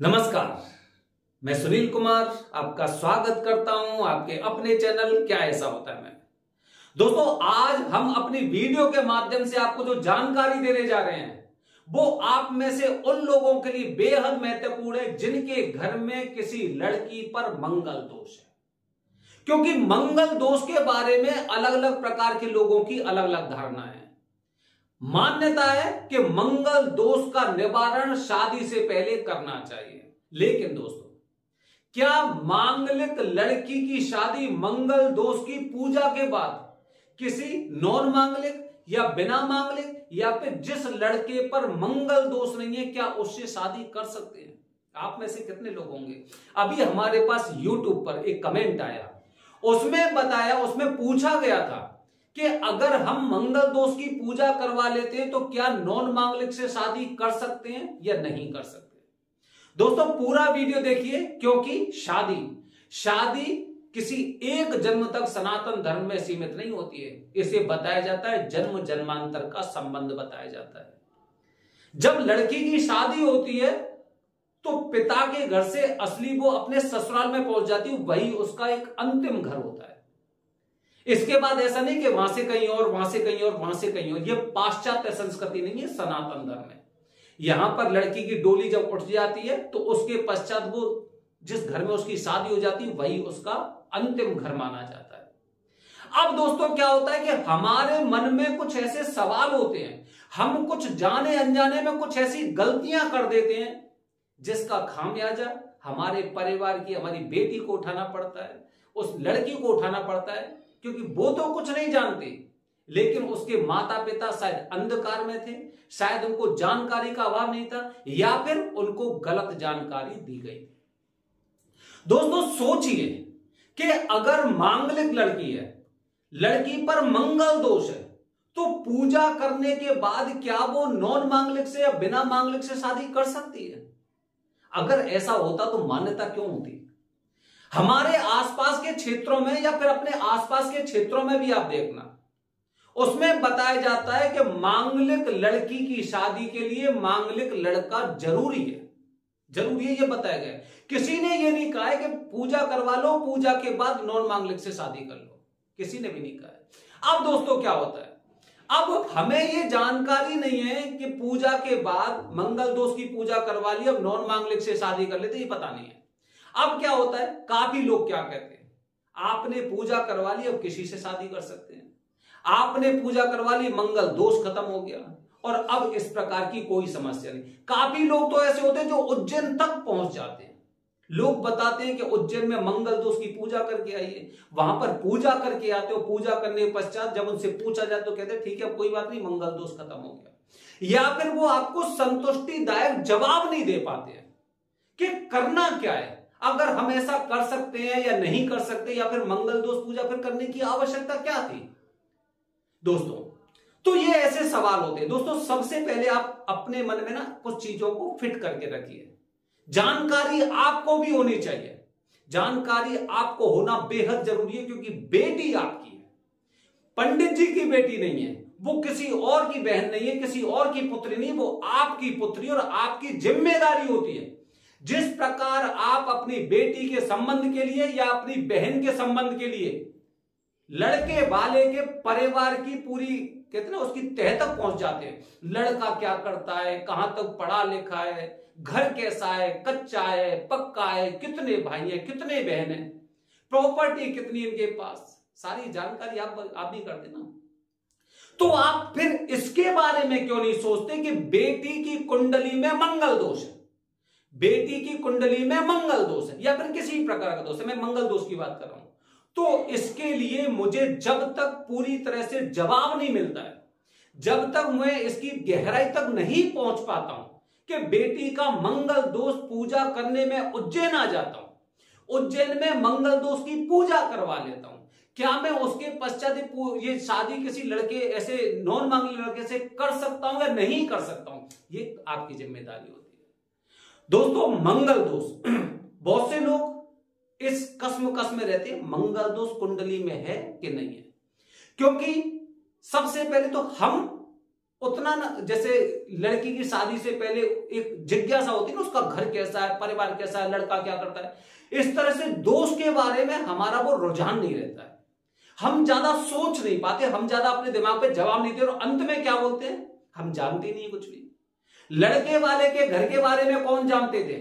नमस्कार, मैं सुनील कुमार आपका स्वागत करता हूं आपके अपने चैनल क्या ऐसा होता है में। दोस्तों, आज हम अपनी वीडियो के माध्यम से आपको जो जानकारी देने जा रहे हैं वो आप में से उन लोगों के लिए बेहद महत्वपूर्ण है जिनके घर में किसी लड़की पर मंगल दोष है। क्योंकि मंगल दोष के बारे में अलग अलग प्रकार के लोगों की अलग अलग धारणा है। मान्यता है कि मंगल दोष का निवारण शादी से पहले करना चाहिए, लेकिन दोस्तों, क्या मांगलिक लड़की की शादी मंगल दोष की पूजा के बाद किसी नॉन मांगलिक या बिना मांगलिक या फिर जिस लड़के पर मंगल दोष नहीं है, क्या उससे शादी कर सकते हैं? आप में से कितने लोग होंगे? अभी हमारे पास YouTube पर एक कमेंट आया, उसमें पूछा गया था कि अगर हम मंगल दोष की पूजा करवा लेते हैं तो क्या नॉन मांगलिक से शादी कर सकते हैं या नहीं कर सकते? दोस्तों, पूरा वीडियो देखिए, क्योंकि शादी किसी एक जन्म तक सनातन धर्म में सीमित नहीं होती है। इसे बताया जाता है जन्म जन्मांतर का संबंध बताया जाता है। जब लड़की की शादी होती है तो पिता के घर से असली वो अपने ससुराल में पहुंच जाती है, वही उसका एक अंतिम घर होता है। इसके बाद ऐसा नहीं कि वहां से कहीं और, वहां से कहीं और, वहां से कहीं और। यह पाश्चात्य संस्कृति नहीं है, सनातन धर्म है। यहां पर लड़की की डोली जब उठ जाती है तो उसके पश्चात वो जिस घर में उसकी शादी हो जाती है वही उसका अंतिम घर माना जाता है। अब दोस्तों, क्या होता है कि हमारे मन में कुछ ऐसे सवाल होते हैं, हम कुछ जाने अनजाने में कुछ ऐसी गलतियां कर देते हैं जिसका खामियाजा हमारे परिवार की, हमारी बेटी को उठाना पड़ता है, उस लड़की को उठाना पड़ता है। क्योंकि वो तो कुछ नहीं जानती, लेकिन उसके माता पिता शायद अंधकार में थे, शायद उनको जानकारी का अभाव नहीं था, या फिर उनको गलत जानकारी दी गई। दोस्तों, सोचिए कि अगर मांगलिक लड़की है, लड़की पर मंगल दोष है, तो पूजा करने के बाद क्या वो नॉन मांगलिक से या बिना मांगलिक से शादी कर सकती है? अगर ऐसा होता तो मान्यता क्यों होती? हमारे आसपास के क्षेत्रों में या फिर अपने आसपास के क्षेत्रों में भी आप देखना, उसमें बताया जाता है कि मांगलिक लड़की की शादी के लिए मांगलिक लड़का जरूरी है ये बताया गया। किसी ने ये नहीं कहा है कि पूजा करवा लो, पूजा के बाद नॉन मांगलिक से शादी कर लो, किसी ने भी नहीं कहा है। अब दोस्तों, क्या होता है, अब हमें ये जानकारी नहीं है कि पूजा के बाद मंगल दोष की पूजा करवा ली, अब नॉन मांगलिक से शादी कर लेते, ये पता नहीं है। अब क्या होता है, काफी लोग क्या कहते हैं, आपने पूजा करवा ली, अब किसी से शादी कर सकते हैं, आपने पूजा करवा ली, मंगल दोष खत्म हो गया और अब इस प्रकार की कोई समस्या नहीं। काफी लोग तो ऐसे होते हैं जो उज्जैन तक पहुंच जाते हैं। लोग बताते हैं कि उज्जैन में मंगल दोष की पूजा करके आइए, वहां पर पूजा करके आते हो, पूजा करने के पश्चात जब उनसे पूछा जाए तो कहते हैं ठीक है, कोई बात नहीं, मंगल दोष खत्म हो गया। या फिर वो आपको संतुष्टिदायक जवाब नहीं दे पाते हैं कि करना क्या है, अगर हम ऐसा कर सकते हैं या नहीं कर सकते, या फिर मंगल दोष पूजा फिर करने की आवश्यकता क्या थी? दोस्तों, तो ये ऐसे सवाल होते हैं। दोस्तों, सबसे पहले आप अपने मन में ना कुछ चीजों को फिट करके रखिए। जानकारी आपको भी होनी चाहिए, जानकारी आपको होना बेहद जरूरी है, क्योंकि बेटी आपकी है, पंडित जी की बेटी नहीं है, वो किसी और की बहन नहीं है, किसी और की पुत्री नहीं, वो आपकी पुत्री और आपकी जिम्मेदारी होती है। जिस प्रकार आप अपनी बेटी के संबंध के लिए या अपनी बहन के संबंध के लिए लड़के वाले के परिवार की पूरी, कहते ना, उसकी तह तक पहुंच जाते हैं। लड़का क्या करता है, कहां तक पढ़ा लिखा है, घर कैसा है, कच्चा है, पक्का है, कितने भाई हैं, कितने बहन हैं, प्रॉपर्टी कितनी इनके पास, सारी जानकारी आप भी कर देना। तो आप फिर इसके बारे में क्यों नहीं सोचते कि बेटी की कुंडली में मंगल दोष है, बेटी की कुंडली में मंगल दोष है, या फिर किसी प्रकार का दोष है, मैं मंगल दोष की बात कर रहा हूं। तो इसके लिए मुझे जब तक पूरी तरह से जवाब नहीं मिलता है, जब तक मैं इसकी गहराई तक नहीं पहुंच पाता हूं कि बेटी का मंगल दोष पूजा करने में उज्जैन आ जाता हूं, उज्जैन में मंगल दोष की पूजा करवा लेता हूं, क्या मैं उसके पश्चात ये शादी किसी लड़के, ऐसे नॉन मांगलिक लड़के से कर सकता हूं या नहीं कर सकता हूं, ये आपकी जिम्मेदारी होती है। दोस्तों, मंगल दोष, बहुत से लोग इस कस्म में रहते हैं मंगल दोष कुंडली में है कि नहीं है। क्योंकि सबसे पहले तो हम उतना ना, जैसे लड़की की शादी से पहले एक जिज्ञासा होती है ना, उसका घर कैसा है, परिवार कैसा है, लड़का क्या करता है, इस तरह से दोस्त के बारे में हमारा वो रुझान नहीं रहता है। हम ज्यादा सोच नहीं पाते, हम ज्यादा अपने दिमाग पे जवाब नहीं देते और अंत में क्या बोलते हैं, हम जानते नहीं कुछ भी। लड़के वाले के घर के बारे में कौन जानते थे,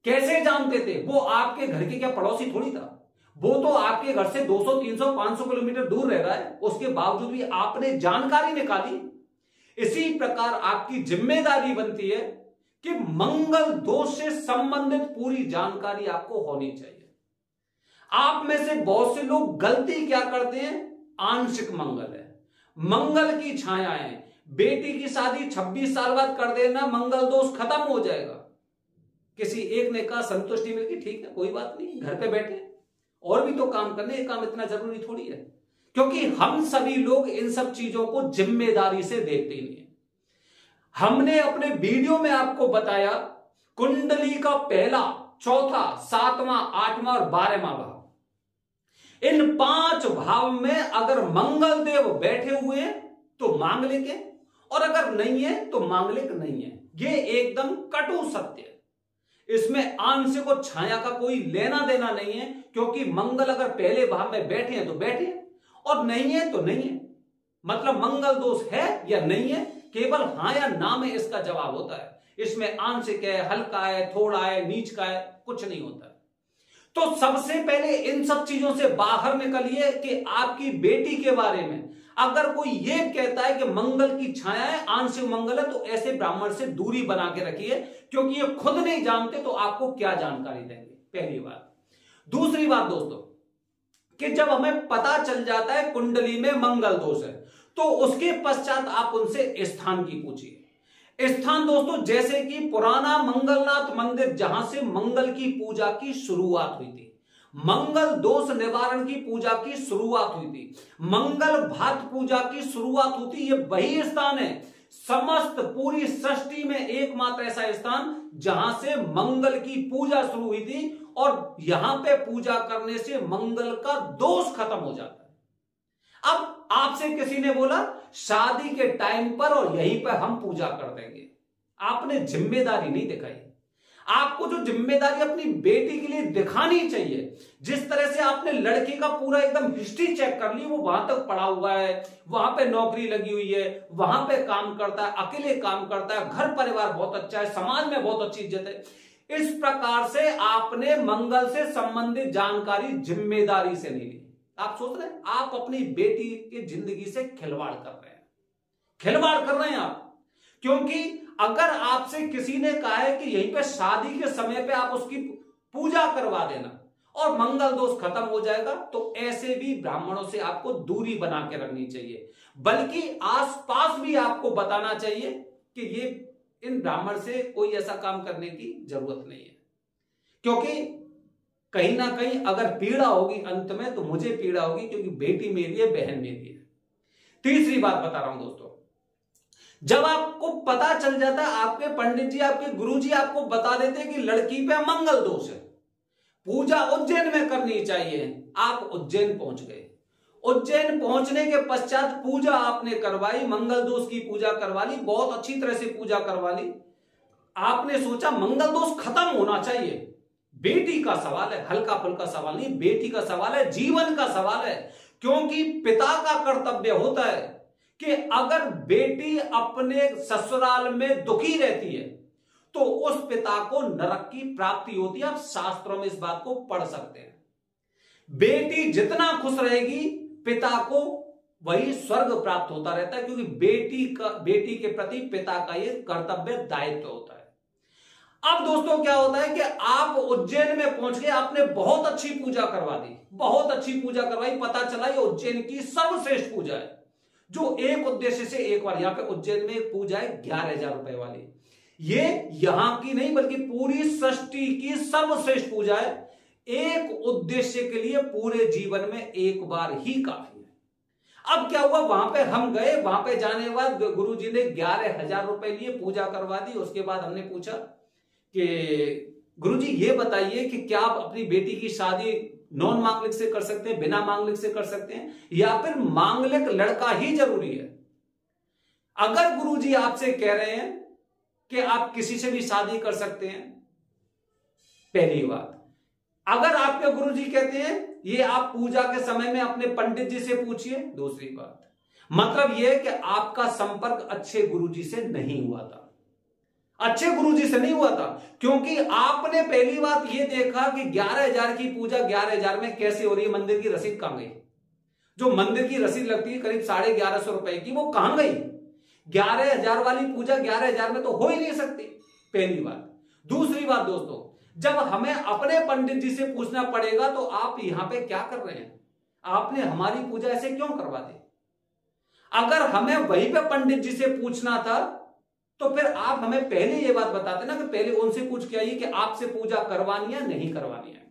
कैसे जानते थे? वो आपके घर के क्या पड़ोसी थोड़ी था, वो तो आपके घर से 200, 300, 500 किलोमीटर दूर रह रहा है, उसके बावजूद भी आपने जानकारी निकाली। इसी प्रकार आपकी जिम्मेदारी बनती है कि मंगल दोष से संबंधित पूरी जानकारी आपको होनी चाहिए। आप में से बहुत से लोग गलती क्या करते हैं, आंशिक मंगल है, मंगल की छायाएं, बेटी की शादी 26 साल बाद कर देना, मंगल दोष खत्म हो जाएगा। किसी एक ने कहा, संतुष्टि मिल गई, ठीक है कोई बात नहीं, घर पे बैठे और भी तो काम करने, ये काम इतना जरूरी थोड़ी है। क्योंकि हम सभी लोग इन सब चीजों को जिम्मेदारी से देखते नहीं है। हमने अपने वीडियो में आपको बताया कुंडली का पहला, चौथा, 7वां, 8वां और 12वां भाव, इन 5 भाव में अगर मंगल देव बैठे हुए हैं तो मांगलिक है, और अगर नहीं है तो मांगलिक नहीं है। ये एकदम कटु सत्य है, इसमें आंशिक और छाया का कोई लेना देना नहीं है। क्योंकि मंगल अगर पहले भाव में बैठे हैं तो बैठे हैं, और नहीं है तो नहीं है। मतलब मंगल दोष है या नहीं है, केवल हां या ना में इसका जवाब होता है। इसमें आंशिक है, हल्का है, थोड़ा है, नीच का है, कुछ नहीं होता है। तो सबसे पहले इन सब चीजों से बाहर निकलिए कि आपकी बेटी के बारे में अगर कोई ये कहता है कि मंगल की छाया है, आंशिक मंगल है, तो ऐसे ब्राह्मण से दूरी बना के रखिए, क्योंकि ये खुद नहीं जानते तो आपको क्या जानकारी देंगे, पहली बात। दूसरी बात दोस्तों, कि जब हमें पता चल जाता है कुंडली में मंगल दोष है, तो उसके पश्चात आप उनसे स्थान की पूछिए। स्थान दोस्तों, जैसे कि पुराना मंगलनाथ मंदिर, जहां से मंगल की पूजा की शुरुआत हुई थी, मंगल दोष निवारण की पूजा की शुरुआत हुई थी, मंगल भात पूजा की शुरुआत होती, ये वही स्थान है समस्त पूरी सृष्टि में एकमात्र ऐसा स्थान जहां से मंगल की पूजा शुरू हुई थी, और यहां पे पूजा करने से मंगल का दोष खत्म हो जाता है। अब आपसे किसी ने बोला शादी के टाइम पर और यहीं पर हम पूजा कर देंगे, आपने जिम्मेदारी नहीं दिखाई। आपको जो जिम्मेदारी अपनी बेटी के लिए दिखानी चाहिए, जिस तरह से आपने लड़के का पूरा एकदम हिस्ट्री चेक कर ली, वो वहां तक पढ़ा हुआ है, वहां पे नौकरी लगी हुई है, वहां पे काम करता है, अकेले काम करता है, घर परिवार बहुत अच्छा है, समाज में बहुत अच्छी इज्जत है, इस प्रकार से आपने मंगल से संबंधित जानकारी जिम्मेदारी से नहीं ली। आप सोच रहे हैं आप अपनी बेटी की जिंदगी से खिलवाड़ कर रहे हैं, खिलवाड़ कर रहे हैं आप। क्योंकि अगर आपसे किसी ने कहा है कि यहीं पे शादी के समय पे आप उसकी पूजा करवा देना और मंगल दोष खत्म हो जाएगा, तो ऐसे भी ब्राह्मणों से आपको दूरी बना के रखनी चाहिए। बल्कि आसपास भी आपको बताना चाहिए कि ये इन ब्राह्मण से कोई ऐसा काम करने की जरूरत नहीं है, क्योंकि कहीं ना कहीं अगर पीड़ा होगी अंत में तो मुझे पीड़ा होगी, क्योंकि बेटी मेरी है, बहन मेरी है। तीसरी बात बता रहा हूं दोस्तों, जब आपको पता चल जाता है, आपके पंडित जी, आपके गुरु जी आपको बता देते हैं कि लड़की पे मंगल दोष है, पूजा उज्जैन में करनी चाहिए, आप उज्जैन पहुंच गए। उज्जैन पहुंचने के पश्चात पूजा आपने करवाई, मंगल दोष की पूजा करवा ली, बहुत अच्छी तरह से पूजा करवा ली। आपने सोचा मंगल दोष खत्म होना चाहिए, बेटी का सवाल है, हल्का फुल्का सवाल नहीं, बेटी का सवाल है, जीवन का सवाल है। क्योंकि पिता का कर्तव्य होता है कि अगर बेटी अपने ससुराल में दुखी रहती है तो उस पिता को नरक की प्राप्ति होती है। आप शास्त्रों में इस बात को पढ़ सकते हैं। बेटी जितना खुश रहेगी पिता को वही स्वर्ग प्राप्त होता रहता है, क्योंकि बेटी के प्रति पिता का ये कर्तव्य दायित्व होता है। अब दोस्तों क्या होता है कि आप उज्जैन में पहुंच गए, आपने बहुत अच्छी पूजा करवा दी, बहुत अच्छी पूजा करवाई, पता चला ये उज्जैन की सर्वश्रेष्ठ पूजा है, जो एक उद्देश्य से एक बार, यहां पे उज्जैन में एक पूजा है 11,000 रुपए वाली, ये यहां की नहीं बल्कि पूरी सृष्टि की सर्वश्रेष्ठ पूजा है। एक उद्देश्य के लिए पूरे जीवन में एक बार ही काफी है। अब क्या हुआ, वहां पे हम गए, वहां पे जाने के बाद गुरु जी ने 11,000 रुपए लिए, पूजा करवा दी। उसके बाद हमने पूछा कि गुरु जी ये बताइए कि क्या आप अपनी बेटी की शादी नॉन मांगलिक से कर सकते हैं, बिना मांगलिक से कर सकते हैं, या फिर मांगलिक लड़का ही जरूरी है। अगर गुरुजी आपसे कह रहे हैं कि आप किसी से भी शादी कर सकते हैं, पहली बात। अगर आपके गुरुजी कहते हैं ये आप पूजा के समय में अपने पंडित जी से पूछिए, दूसरी बात। मतलब यह कि आपका संपर्क अच्छे गुरुजी से नहीं हुआ था, अच्छे गुरुजी से नहीं हुआ था, क्योंकि आपने पहली बात यह देखा कि 11,000 की पूजा 11,000 में कैसे हो रही है, मंदिर की रसीद कहां गई? जो मंदिर की रसीद लगती है करीब 1150 रुपए की, वो कहां गई? 11,000 वाली पूजा 11,000 में तो हो ही नहीं सकती, पहली बात। दूसरी बात दोस्तों, जब हमें अपने पंडित जी से पूछना पड़ेगा तो आप यहां पे क्या कर रहे हैं? आपने हमारी पूजा ऐसे क्यों करवा दी? अगर हमें वहीं पे पंडित जी से पूछना था तो फिर आप हमें पहले ये बात बताते ना कि पहले उनसे पूछ के आइए कि आपसे पूजा करवानी है नहीं करवानी है।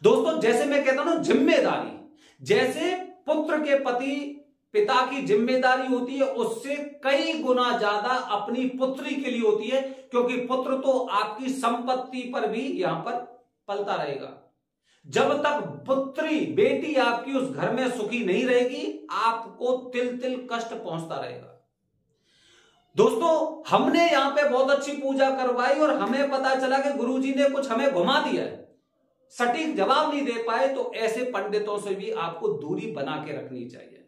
दोस्तों जैसे मैं कहता हूं ना, जिम्मेदारी, जैसे पुत्र के पति पिता की जिम्मेदारी होती है, उससे कई गुना ज्यादा अपनी पुत्री के लिए होती है, क्योंकि पुत्र तो आपकी संपत्ति पर भी यहां पर पलता रहेगा। जब तक पुत्री बेटी आपकी उस घर में सुखी नहीं रहेगी, आपको तिल तिल कष्ट पहुंचता रहेगा। दोस्तों हमने यहां पे बहुत अच्छी पूजा करवाई और हमें पता चला कि गुरुजी ने कुछ हमें घुमा दिया है, सटीक जवाब नहीं दे पाए, तो ऐसे पंडितों से भी आपको दूरी बना के रखनी चाहिए।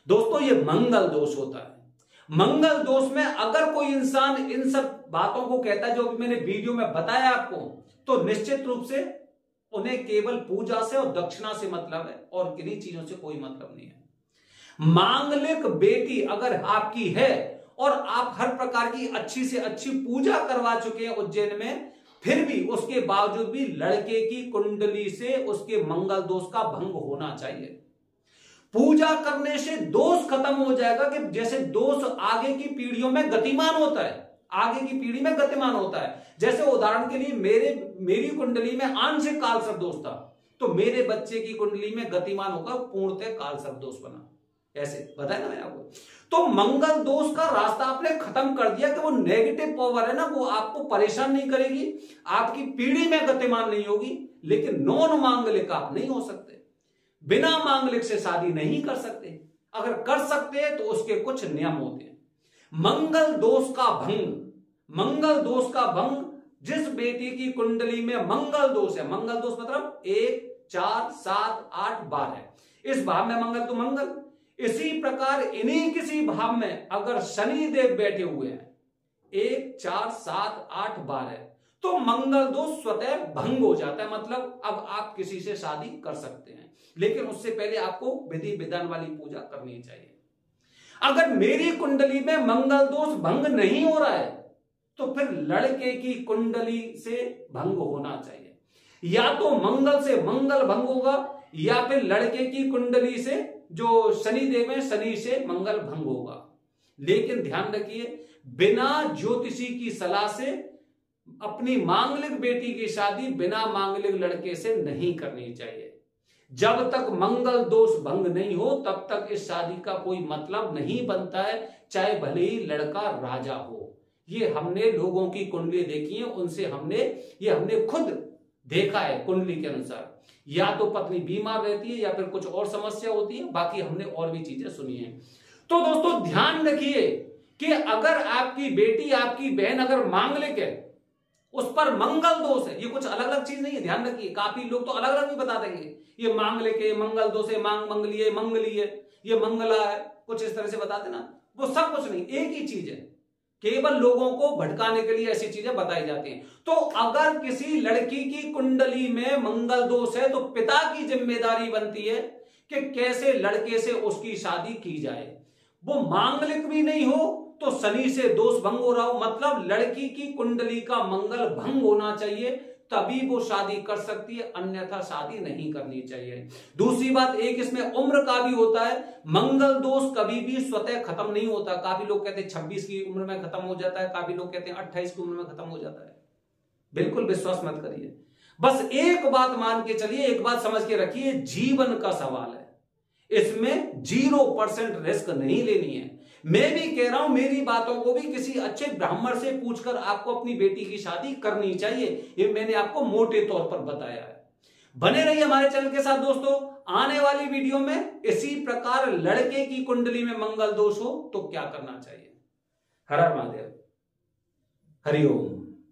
दोस्तों ये मंगल दोष होता है। मंगल दोष में अगर कोई इंसान इन सब बातों को कहता है जो मैंने वीडियो में बताया आपको, तो निश्चित रूप से उन्हें केवल पूजा से और दक्षिणा से मतलब है और किन्हीं चीजों से कोई मतलब नहीं है। मांगलिक बेटी अगर आपकी है और आप हर प्रकार की अच्छी से अच्छी पूजा करवा चुके हैं उज्जैन में, फिर भी उसके बावजूद भी लड़के की कुंडली से उसके मंगल दोष का भंग होना चाहिए। पूजा करने से दोष खत्म हो जाएगा, कि जैसे दोष आगे की पीढ़ियों में गतिमान होता है, आगे की पीढ़ी में गतिमान होता है। जैसे उदाहरण के लिए मेरी कुंडली में आंशिक काल सर्प दोष था, तो मेरे बच्चे की कुंडली में गतिमान होगा पूर्णतः काल सर्प दोष बना। ऐसे बताया ना मैंने आपको। तो मंगल दोष का रास्ता आपने खत्म कर दिया कि वो नेगेटिव पावर है ना, वो आपको परेशान नहीं करेगी, आपकी पीढ़ी में गतिमान नहीं होगी। लेकिन नॉन मांगलिक आप नहीं हो सकते, बिना मांगलिक से शादी नहीं कर सकते। अगर कर सकते हैं तो उसके कुछ नियम होते हैं। मंगल दोष का भंग, मंगल दोष का भंग, जिस बेटी की कुंडली में मंगल दोष है, मंगल दोष मतलब 1, 4, 7, 8, 12, इस भाव में मंगल तो मंगल, इसी प्रकार इन्हीं किसी भाव में अगर शनि देव बैठे हुए हैं 1, 4, 7, 8, 12, तो मंगल दोष स्वतः भंग हो जाता है। मतलब अब आप किसी से शादी कर सकते हैं, लेकिन उससे पहले आपको विधि विधान वाली पूजा करनी चाहिए। अगर मेरी कुंडली में मंगल दोष भंग नहीं हो रहा है तो फिर लड़के की कुंडली से भंग होना चाहिए। या तो मंगल से मंगल भंग होगा, या फिर लड़के की कुंडली से जो शनि देव है शनि से मंगल भंग होगा। लेकिन ध्यान रखिए, बिना ज्योतिषी की सलाह से अपनी मांगलिक बेटी की शादी बिना मांगलिक लड़के से नहीं करनी चाहिए। जब तक मंगल दोष भंग नहीं हो तब तक इस शादी का कोई मतलब नहीं बनता है, चाहे भले ही लड़का राजा हो। ये हमने लोगों की कुंडली देखी है, उनसे हमने खुद देखा है। कुंडली के अनुसार या तो पत्नी बीमार रहती है या फिर कुछ और समस्या होती है, बाकी हमने और भी चीजें सुनी है। तो दोस्तों ध्यान रखिए कि अगर आपकी बेटी आपकी बहन अगर मांगलिक है, उस पर मंगल दोष है, ये कुछ अलग अलग चीज नहीं है, ध्यान रखिए। काफी लोग तो अलग अलग भी बता देंगे, ये मांगलिक है, मंगल दोष है, मंगली है, ये मंगला है, कुछ इस तरह से बताते ना। वो सब कुछ नहीं, एक ही चीज है, केवल लोगों को भटकाने के लिए ऐसी चीजें बताई जाती हैं। तो अगर किसी लड़की की कुंडली में मंगल दोष है तो पिता की जिम्मेदारी बनती है कि कैसे लड़के से उसकी शादी की जाए। वो मांगलिक भी नहीं हो तो शनि से दोष भंग हो रहा हो, मतलब लड़की की कुंडली का मंगल भंग होना चाहिए, तभी वो शादी कर सकती है, अन्यथा शादी नहीं करनी चाहिए। दूसरी बात, एक इसमें उम्र का भी होता है। मंगल दोष कभी भी स्वतः खत्म नहीं होता। काफी लोग कहते हैं 26 की उम्र में खत्म हो जाता है, काफी लोग कहते हैं 28 की उम्र में खत्म हो जाता है। बिल्कुल विश्वास मत करिए, बस एक बात मान के चलिए, एक बात समझ के रखिए, जीवन का सवाल है, इसमें 0% रिस्क नहीं लेनी है। मैं भी कह रहा हूं, मेरी बातों को भी किसी अच्छे ब्राह्मण से पूछकर आपको अपनी बेटी की शादी करनी चाहिए, ये मैंने आपको मोटे तौर पर बताया है। बने रहिए हमारे चैनल के साथ दोस्तों। आने वाली वीडियो में इसी प्रकार लड़के की कुंडली में मंगल दोष हो तो क्या करना चाहिए। हर हर महादेव, हरिओम।